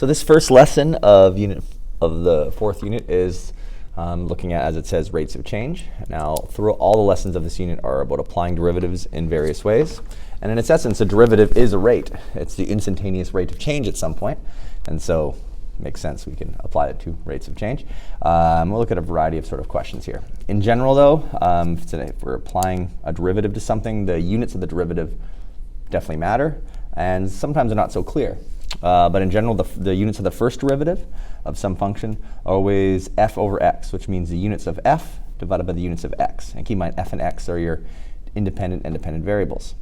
So this first lesson of the fourth unit is looking at, as it says, rates of change. Now, through all the lessons of this unit are about applying derivatives in various ways. And in its essence, a derivative is a rate. It's the instantaneous rate of change at some point. And so it makes sense we can apply it to rates of change. We'll look at a variety of sort of questions here. In general, though, today, if we're applying a derivative to something, the units of the derivative definitely matter. And sometimes they're not so clear. But in general, the units of the first derivative of some function are always f over x, which means the units of f divided by the units of x. And keep in mind, f and x are your independent and dependent variables.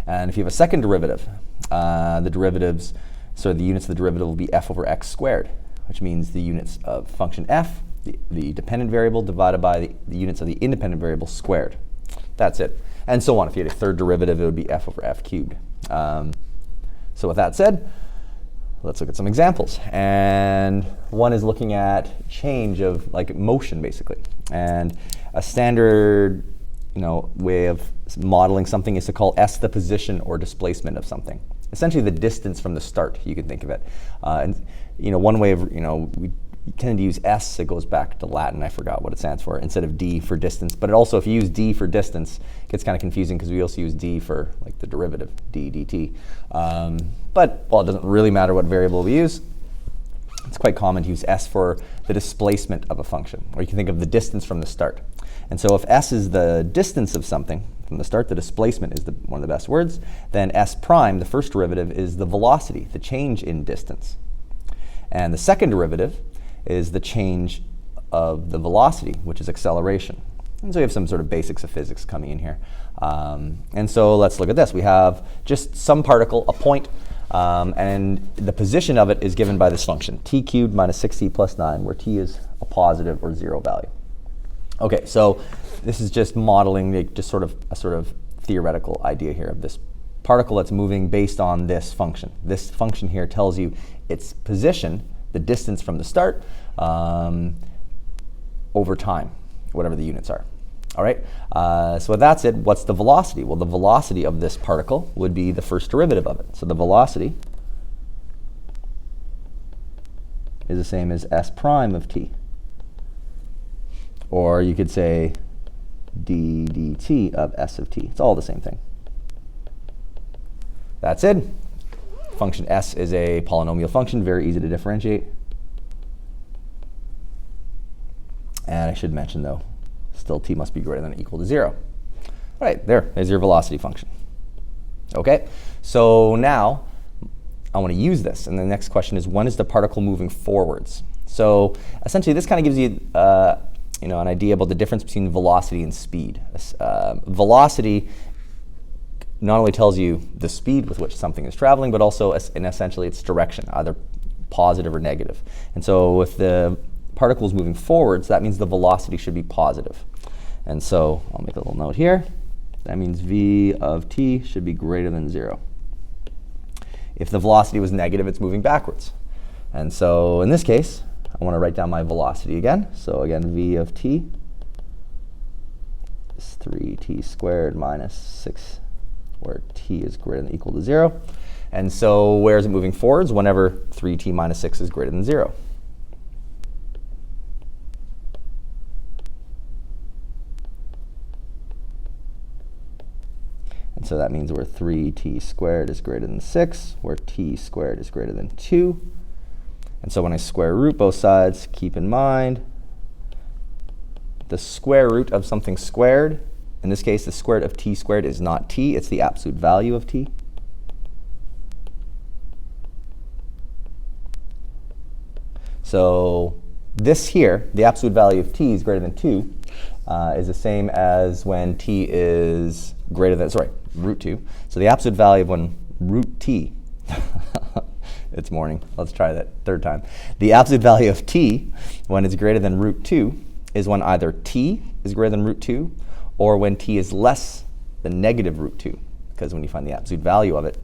And if you have a second derivative, the units of the derivative will be f over x squared, which means the units of function f, the dependent variable, divided by the units of the independent variable squared. That's it. And so on. If you had a third derivative, it would be f over f cubed. So with that said, let's look at some examples. And one is looking at change of motion, basically. And a standard way of modeling something is to call s the position or displacement of something. Essentially the distance from the start, you can think of it. And one way of, we tend to use s, it goes back to Latin, I forgot what it stands for, instead of d for distance. But it also, if you use d for distance, it gets kind of confusing because we also use d for the derivative, d dt. But while it doesn't really matter what variable we use, it's quite common to use s for the displacement of a function, or you can think of the distance from the start. And so if s is the distance of something from the start, the displacement is one of the best words, then s prime, the first derivative, is the velocity, the change in distance. And the second derivative is the change of the velocity, which is acceleration. And so we have some sort of basics of physics coming in here. And so let's look at this. We have just some particle, a point, and the position of it is given by this function, t cubed minus 6t plus 9, where t is a positive or zero value. Okay, so this is just modeling a sort of theoretical idea here of this particle that's moving based on this function. This function here tells you its position, the distance from the start, over time, whatever the units are. All right, so with that said, what's the velocity? Well, the velocity of this particle would be the first derivative of it. So the velocity is the same as s prime of t. Or you could say d dt of s of t. It's all the same thing. That's it. Function s is a polynomial function, very easy to differentiate. And I should mention, though, still t must be greater than or equal to 0. All right, there's your velocity function. Okay, so now I want to use this. And the next question is, when is the particle moving forwards? So essentially, this kind of gives you an idea about the difference between velocity and speed. Velocity not only tells you the speed with which something is traveling, but also in essentially its direction, either positive or negative. And so if the particle is moving forwards, that means the velocity should be positive. And so I'll make a little note here. That means v of t should be greater than 0. If the velocity was negative, it's moving backwards. And so in this case, I want to write down my velocity again. So again, v of t is 3t squared minus 6, where t is greater than or equal to 0. And so where is it moving forwards? Whenever 3t minus 6 is greater than 0. And so that means where 3t squared is greater than 6, where t squared is greater than 2. And so when I square root both sides, keep in mind the square root of something squared. In this case, the square root of t squared is not t, it's the absolute value of t. So this here, the absolute value of t is greater than 2, is the same as when t is greater than, root 2. So the absolute value of when root t, it's morning, let's try that third time. The absolute value of t when it's greater than root 2 is when either t is greater than root 2 or when t is less than negative root 2. Because when you find the absolute value of it,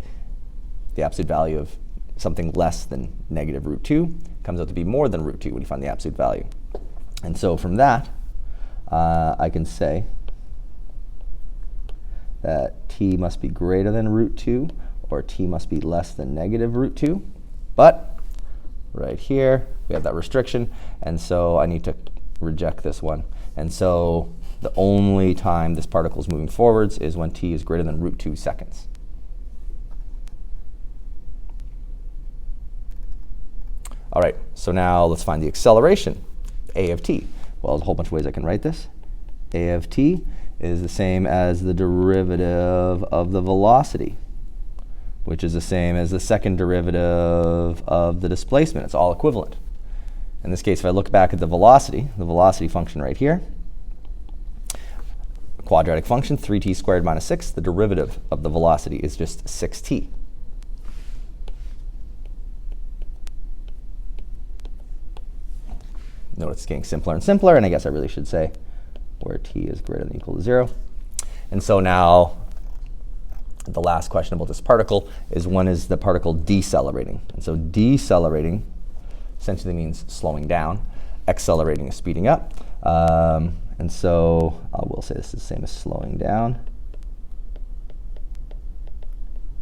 the absolute value of something less than negative root 2 comes out to be more than root 2 when you find the absolute value. And so from that, I can say that t must be greater than root 2 or t must be less than negative root 2. But right here. We have that restriction, and so I need to reject this one. And so the only time this particle is moving forwards is when t is greater than √2 seconds. All right, so now let's find the acceleration, a of t. Well, there's a whole bunch of ways I can write this. A of t is the same as the derivative of the velocity, which is the same as the second derivative of the displacement. It's all equivalent. In this case, if I look back at the velocity function right here, quadratic function, 3t squared minus 6, the derivative of the velocity is just 6t. Notice it's getting simpler and simpler, and I guess I really should say where t is greater than or equal to 0. And so now the last question about this particle is, when is the particle decelerating? And so decelerating essentially means slowing down. Accelerating is speeding up. And so I will say this is the same as slowing down.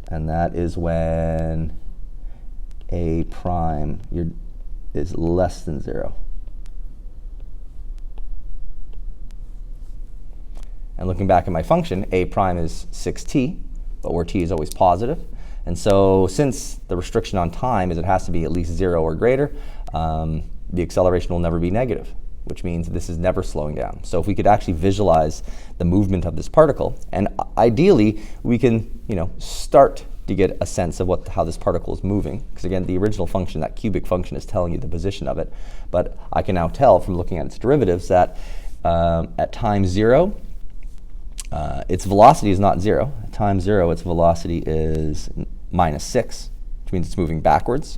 And that is when a prime is less than 0. And looking back at my function, a prime is 6t, but where t is always positive. And so since the restriction on time is it has to be at least 0 or greater, the acceleration will never be negative, which means this is never slowing down. So if we could actually visualize the movement of this particle, and ideally we can start to get a sense of how this particle is moving, because again, the original function, that cubic function, is telling you the position of it. But I can now tell from looking at its derivatives that at time 0, its velocity is not 0. At time 0, its velocity is minus 6, which means it's moving backwards.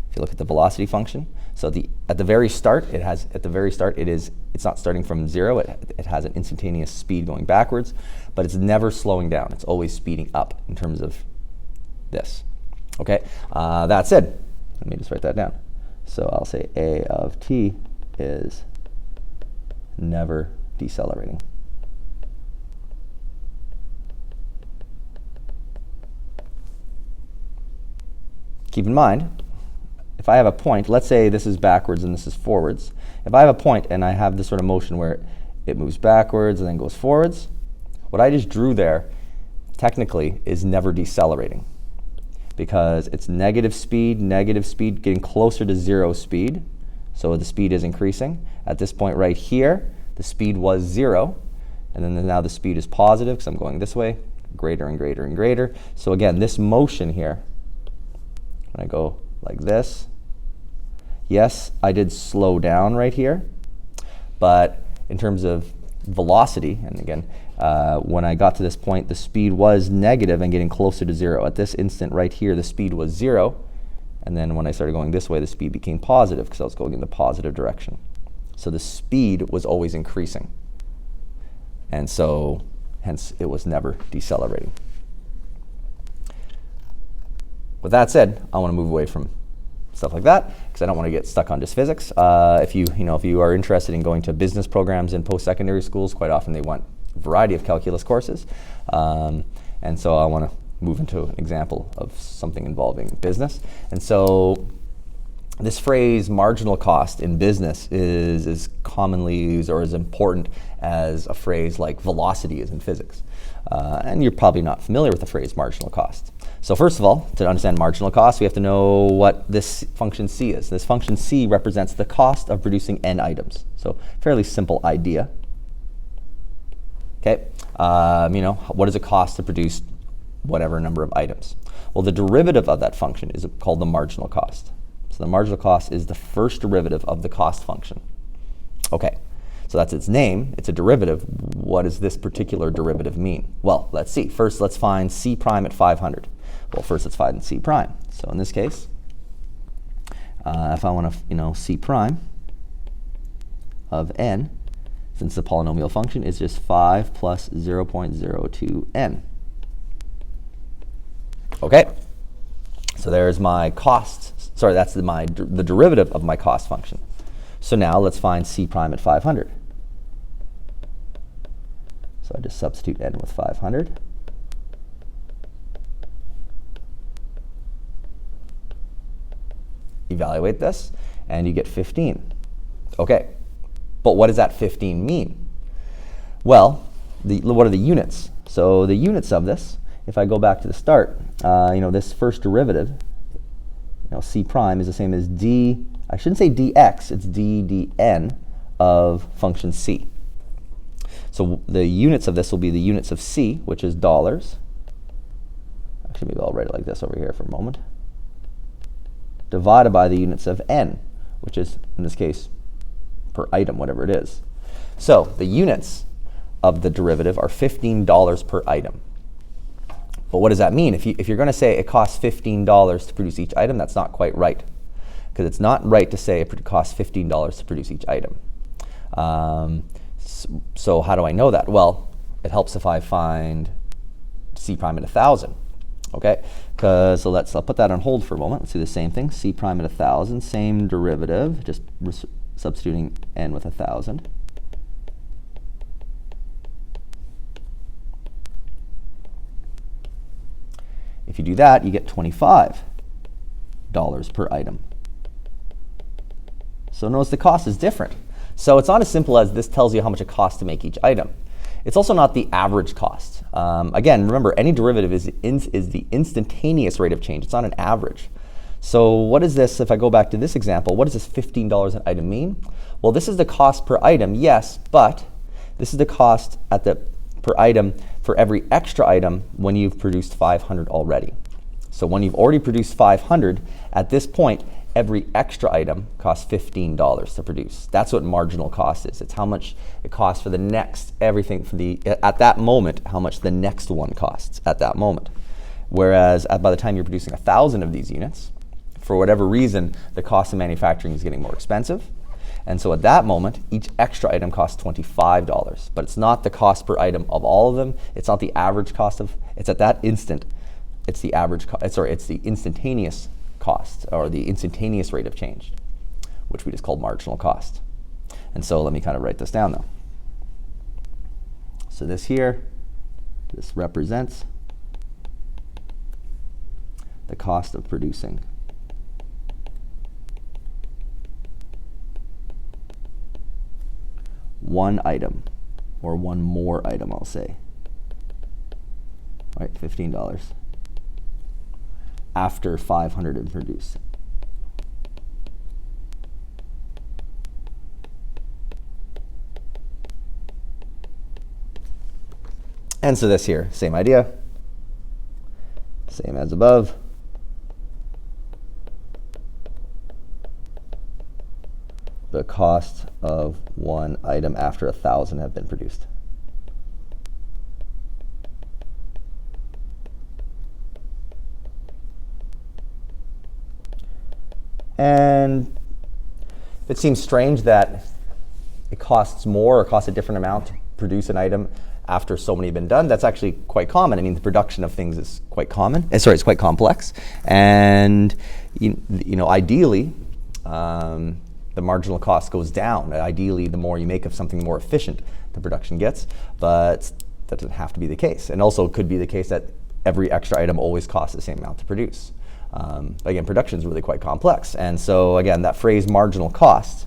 If you look at the velocity function, so at the very start, it's not starting from 0. It has an instantaneous speed going backwards, but it's never slowing down. It's always speeding up in terms of this. Okay, that said, let me just write that down. So I'll say a of t is never decelerating. Keep in mind, if I have a point, let's say this is backwards and this is forwards. If I have a point and I have this sort of motion where it moves backwards and then goes forwards, what I just drew there technically is never decelerating, because it's negative speed, getting closer to 0 speed. So the speed is increasing. At this point right here, the speed was 0, and then now the speed is positive because I'm going this way, greater and greater and greater. So again, this motion here, when I go like this, yes, I did slow down right here, but in terms of velocity, and again, when I got to this point, the speed was negative and getting closer to 0. At this instant right here, the speed was 0, and then when I started going this way, the speed became positive because I was going in the positive direction. So the speed was always increasing, and so hence it was never decelerating. With that said, I want to move away from stuff like that because I don't want to get stuck on just physics. If you are interested in going to business programs in post-secondary schools, quite often they want a variety of calculus courses, and so I want to move into an example of something involving business. And so this phrase marginal cost in business is as commonly used or as important as a phrase like velocity is in physics. And you're probably not familiar with the phrase marginal cost. So first of all, to understand marginal cost, we have to know what this function c is. This function c represents the cost of producing n items. So fairly simple idea. Okay, what does it cost to produce whatever number of items? Well, the derivative of that function is called the marginal cost. So the marginal cost is the first derivative of the cost function. Okay, so that's its name. It's a derivative. What does this particular derivative mean? Well, let's see. First, let's find c prime at 500. Well, first let's find c prime. So in this case, if I want to, c prime of n, since the polynomial function is just 5 plus 0.02n. Okay, so there's my cost. Sorry, that's the derivative of my cost function. So now let's find c prime at 500. So I just substitute n with 500. evaluate this, and you get 15. Okay, but what does that 15 mean? Well, what are the units? So the units of this, if I go back to the start, this first derivative, c prime is the same as d, I shouldn't say dx, it's d dn of function c. So the units of this will be the units of c, which is dollars. Actually, maybe I'll write it like this over here for a moment. Divided by the units of n, which is, in this case, per item, whatever it is. So the units of the derivative are $15 per item. But what does that mean? If you're going to say it costs $15 to produce each item, that's not quite right. Because it's not right to say it costs $15 to produce each item. So how do I know that? Well, it helps if I find c prime at 1,000. Okay, so I'll put that on hold for a moment. Let's do the same thing. C prime at 1,000, same derivative, just substituting n with 1,000. If you do that, you get $25 per item. So notice the cost is different. So it's not as simple as this tells you how much it costs to make each item. It's also not the average cost. Again, remember, any derivative is the instantaneous rate of change. It's not an average. So what is this, if I go back to this example, what does this $15 an item mean? Well, this is the cost per item, yes, but this is the cost per item for every extra item when you've produced 500 already. So when you've already produced 500, at this point, every extra item costs $15 to produce. That's what marginal cost is. It's how much it costs for the next everything at that moment, how much the next one costs at that moment. Whereas by the time you're producing 1,000 of these units, for whatever reason, the cost of manufacturing is getting more expensive. And so at that moment, each extra item costs $25. But it's not the cost per item of all of them. It's not the average cost it's at that instant, it's the average, it's the instantaneous cost, or the instantaneous rate of change, which we just called marginal cost. And so let me kind of write this down though. So this here, this represents the cost of producing one item, or one more item, I'll say. All right, $15. After 500 have produced. And so this here, same idea, same as above. The cost of one item after 1,000 have been produced. And it seems strange that it costs more or costs a different amount to produce an item after so many have been done. That's actually quite common. I mean, the production of things is quite common. It's quite complex. And ideally, the marginal cost goes down. Ideally, the more you make of something, the more efficient the production gets. But that doesn't have to be the case. And also, it could be the case that every extra item always costs the same amount to produce. Again, production is really quite complex. And so again, that phrase marginal cost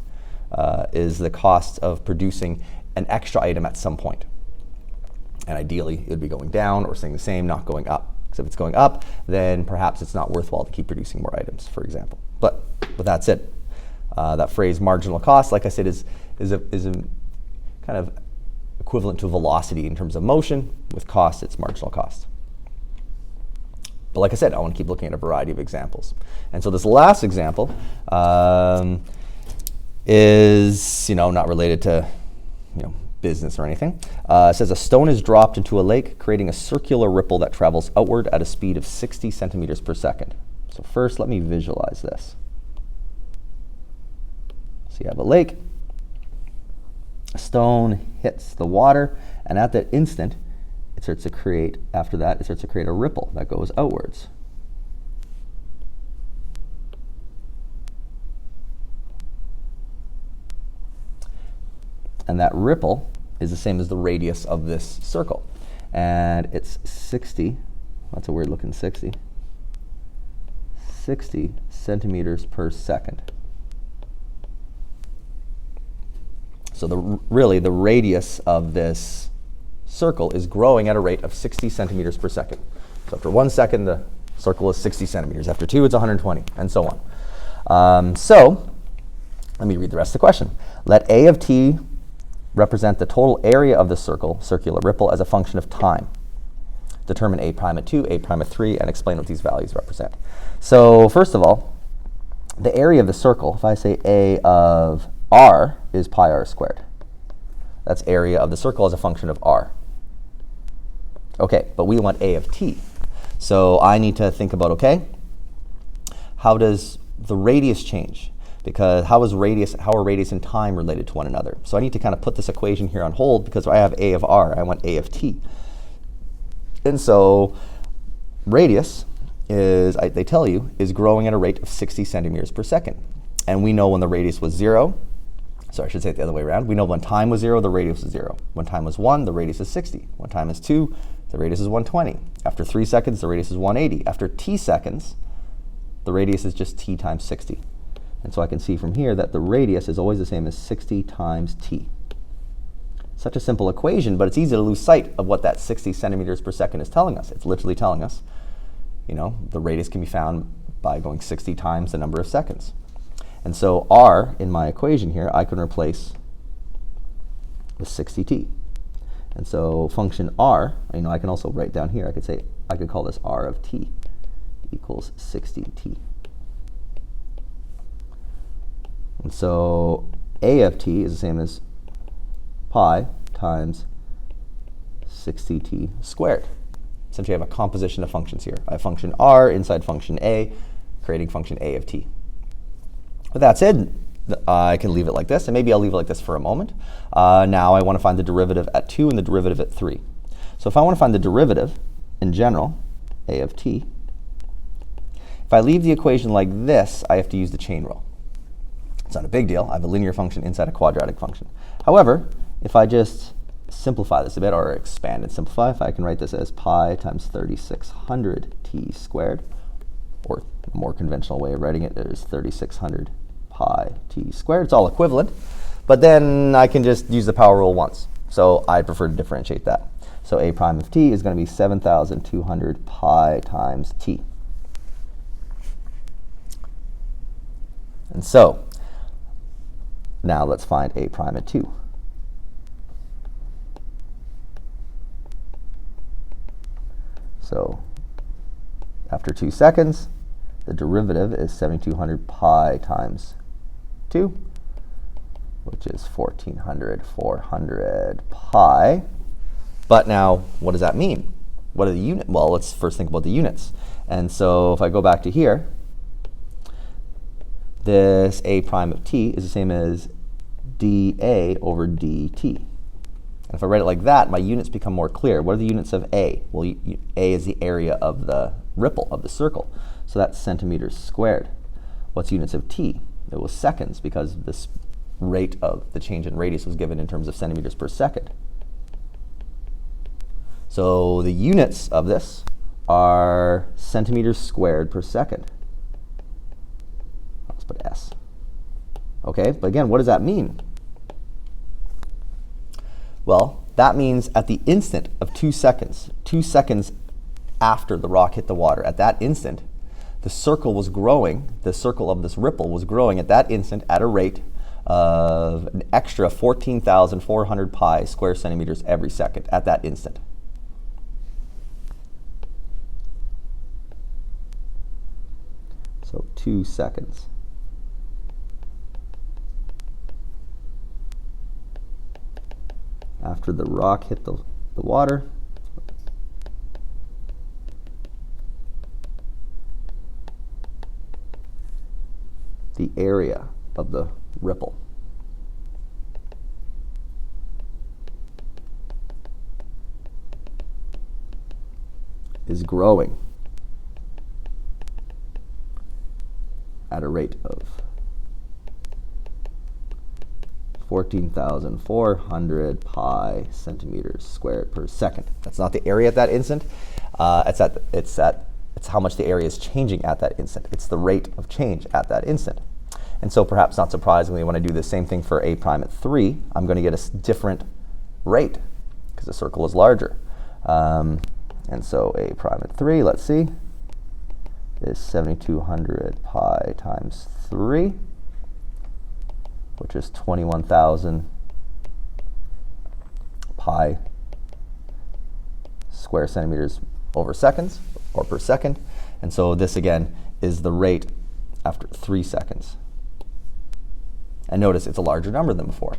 is the cost of producing an extra item at some point. And ideally, it would be going down or staying the same, not going up. Because if it's going up, then perhaps it's not worthwhile to keep producing more items, for example. But that's it. That phrase marginal cost, like I said, is a kind of equivalent to velocity in terms of motion. With cost, it's marginal cost. But like I said, I want to keep looking at a variety of examples. And so this last example is not related to business or anything. It says a stone is dropped into a lake, creating a circular ripple that travels outward at a speed of 60 centimeters per second. So first, let me visualize this. So you have a lake, a stone hits the water, and at that instant, it starts to create a ripple that goes outwards. And that ripple is the same as the radius of this circle. And it's 60, that's a weird looking 60 60 centimeters per second. So really, the radius of this circle is growing at a rate of 60 centimeters per second. So after 1 second, the circle is 60 centimeters. After 2, it's 120, and so on. So let me read the rest of the question. Let A of t represent the total area of the circular ripple, as a function of time. Determine A prime at 2, A prime at 3, and explain what these values represent. So first of all, the area of the circle, if I say A of r is pi r squared. That's area of the circle as a function of r. Okay, but we want A of t. So I need to think about, okay, how does the radius change? Because how are radius and time related to one another? So I need to kind of put this equation here on hold, because I have A of r, I want A of t. And so radius is, they tell you, is growing at a rate of 60 centimeters per second. And we know when the radius was 0, so I should say it the other way around. We know when time was 0, the radius is 0. When time was 1, the radius is 60. When time is 2, the radius is 120. After 3 seconds, the radius is 180. After t seconds, the radius is just t times 60. And so I can see from here that the radius is always the same as 60 times t. Such a simple equation, but it's easy to lose sight of what that 60 centimeters per second is telling us. It's literally telling us, you know, the radius can be found by going 60 times the number of seconds. And so r, in my equation here, I can replace with 60t. And so function r, you know, I can also write down here, I could call this r of t equals 60t. And so A of t is the same as pi times 60t squared. Essentially, I have a composition of functions here. I have function r inside function a, creating function A of t. With that said, I can leave it like this, and maybe I'll leave it like this for a moment. Now I want to find the derivative at 2 and the derivative at 3. So if I want to find the derivative in general, A of t, if I leave the equation like this, I have to use the chain rule. It's not a big deal. I have a linear function inside a quadratic function. However, if I just simplify this a bit, or expand and simplify, if I can write this as pi times 3600 t squared, or a more conventional way of writing it is 3600 pi t squared. It's all equivalent, but then I can just use the power rule once. So I prefer to differentiate that. So A prime of t is going to be 7200 pi times t. And so now let's find A prime at 2. So after 2 seconds, the derivative is 7200 pi times 2, which is 400 pi. But now, what does that mean? What are the units? Well, let's first think about the units. And so if I go back to here, this A prime of t is the same as dA over dt. And if I write it like that, my units become more clear. What are the units of A? Well, A is the area of the ripple of the circle. So that's centimeters squared. What's units of t? It was seconds, because this rate of the change in radius was given in terms of centimeters per second. So the units of this are centimeters squared per second. Let's put S. Okay, but again, what does that mean? Well, that means at the instant of 2 seconds, 2 seconds after the rock hit the water, at that instant, the circle was growing, the circle of this ripple was growing at that instant at a rate of an extra 14,400 pi square centimeters every second at that instant. So 2 seconds. After the rock hit the water, the area of the ripple is growing at a rate of 14,400 pi centimeters squared per second. That's not the area at that instant. It's at It's how much the area is changing at that instant. It's the rate of change at that instant. And so perhaps not surprisingly, when I do the same thing for a prime at 3, I'm going to get a different rate because the circle is larger. And so a prime at 3, let's see, is 7,200 pi times 3, which is 21,000 pi square centimeters over seconds, or per second. And so this, again, is the rate after 3 seconds. And notice it's a larger number than before.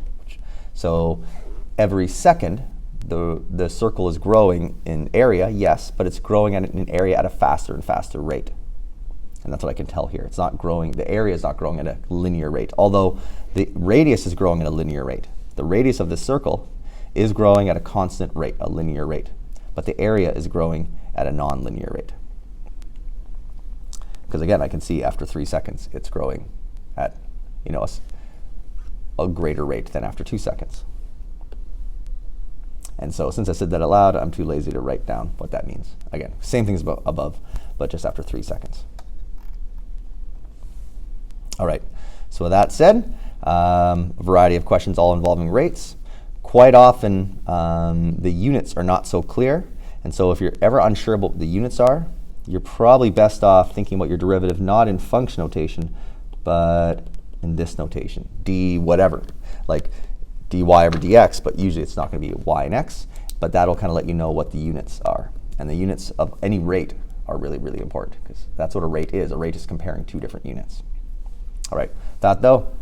So every second, the circle is growing in area, yes, but it's growing in an area at a faster and faster rate. And that's what I can tell here. It's not growing, the area is not growing at a linear rate, although the radius is growing at a linear rate. The radius of this circle is growing at a constant rate, a linear rate, but the area is growing at a non-linear rate. Because again, I can see after 3 seconds, it's growing at, you know, a greater rate than after 2 seconds. And so since I said that aloud, I'm too lazy to write down what that means. Again, same things above, but just after 3 seconds. All right, so with that said, a variety of questions all involving rates. Quite often, the units are not so clear. And so if you're ever unsure about what the units are, you're probably best off thinking about your derivative not in function notation, but in this notation, d whatever, like dy over dx, but usually it's not going to be y and x, but that'll kind of let you know what the units are. And the units of any rate are really, really important, because that's what a rate is. A rate is comparing 2 different units. All right, that though,